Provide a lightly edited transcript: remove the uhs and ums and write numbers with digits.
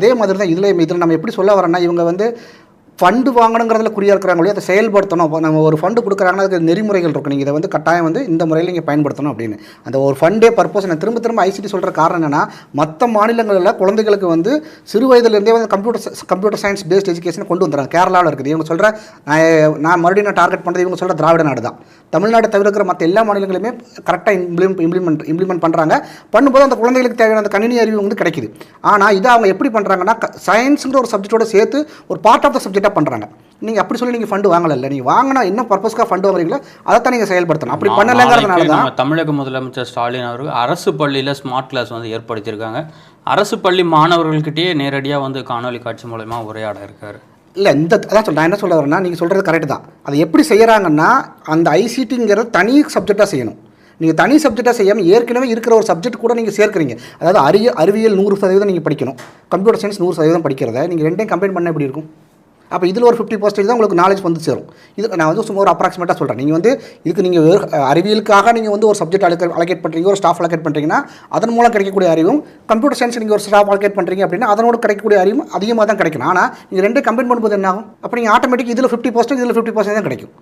அதே மாதிரி தான் இதில் நம்ம எப்படி சொல்ல வரோன்னா, இவங்க வந்து ஃபண்டு வாங்கணுங்கிறதுல குறியாக இருக்கிறாங்களே, அதை செயல்படுத்தணும். இப்போ நம்ம ஒரு ஃபண்டு கொடுக்குறாங்கன்னா அதுக்கு நெறிமுறைகள் இருக்கும். நீங்கள் இதை வந்து கட்டாயம் வந்து இந்த முறையில் நீங்கள் பயன்படுத்தணும் அப்படின்னு. அந்த ஒரு ஃபண்டே பர்பஸ் நான் திரும்ப திரும்ப ஐசிடி சொல்கிற காரணம் என்னென்னா, மற்ற மாநிலங்களில் குழந்தைகளுக்கு வந்து சிறு வயதிலேருந்தே வந்து கம்ப்யூட்டர் சயின்ஸ் பேஸ்ட் எஜுகேஷன் கொண்டு வந்துடுறாங்க. கேரளாவில் இருக்குது. இவங்க சொல்கிற நான் மறுபடியும் டார்கெட் பண்ணுறது இவங்க சொல்கிற திராவிட நாடு தான். தமிழ்நாடு தவிர்க்கிற மற்ற எல்லா மாநிலங்களுமே கரெக்டாக இம்ப்ளிமெண்ட் பண்ணுறாங்க. பண்ணும்போது அந்த குழந்தைகளுக்கு தேவையான அந்த கணினி அறிவு வந்து கிடைக்குது. ஆனால் இதை அவங்க எப்படி பண்ணுறாங்கன்னா, சயின்ஸுங்கிற ஒரு சப்ஜெக்டோட சேர்த்து ஒரு பார்ட் ஆஃப் த சப்ஜெக்டாக பண்ணுறாங்க. நீங்கள் அப்படி சொல்லி நீங்கள் ஃபண்டு வாங்கலை. நீங்கள் வாங்கினா என்ன பர்பஸ்க்காக ஃபண்டு வாங்குறீங்களோ அதை தான் நீங்கள் செயல்படுத்தணும். அப்படி பண்ணலைங்கிறதுனால தான் தமிழக முதலமைச்சர் ஸ்டாலின் அவர்கள் அரசு பள்ளியில் ஸ்மார்ட் கிளாஸ் வந்து ஏற்படுத்தியிருக்காங்க. அரசு பள்ளி மாணவர்கள்கிட்டயே நேரடியாக வந்து காணொலி காட்சி மூலமா உரையாட இருக்காரு. இல்லை அதான் சொல்கிறேன். நான் என்ன சொல்ல வரேன்னா, நீங்கள் சொல்கிறது கரெக்டு தான். அதை எப்படி செய்கிறாங்கன்னா, அந்த ஐசிடிங்கிறது தனி சப்ஜெக்டாக செய்யணும். நீங்கள் தனி சப்ஜெக்டாக செய்யாமல் ஏற்கனவே இருக்கிற ஒரு சப்ஜெக்ட் கூட நீங்கள் சேர்க்குறீங்க. அதாவது அறிவியல் 100% நீங்கள் படிக்கணும், கம்ப்யூட்டர் சயின்ஸ் 100% படிக்கிறத நீங்கள் ரெண்டையும் கம்பைன் பண்ண எப்படி இருக்கும்? அப்போ இதில் ஒரு 50% தான் உங்களுக்கு நாலேஜ் வந்து சேரும். இது நான் வந்து சும்மா ஒரு அப்ராக்சிமேட்டாக சொல்கிறேன். நீங்கள் வந்து இதுக்கு நீங்கள் அறிவியலுக்காக நீங்கள் வந்து ஒரு சப்ஜெக்ட் அலோகேட் பண்ணுறீங்க, ஒரு ஸ்டாஃப் அலோகேட் பண்ணுறீங்கன்னா அதன் மூலம் கிடைக்கக்கூடிய அறிவும், கம்ப்யூட்டர் சயின்ஸ் நீங்கள் ஒரு ஸ்டாஃப் அலோகேட் பண்ணுறீங்க அப்படின்னா அதனோட கிடைக்கக்கூடிய அறிவும் அதிகமாக தான் கிடைக்கணும். ஆனால் நீங்கள் ரெண்டே கம்பைன் பண்ணும்போது என்ன ஆகும்? அப்போ நீங்கள் ஆட்டோமேட்டிக் இதில் 50% இதில் 50% தான் கிடைக்கும்.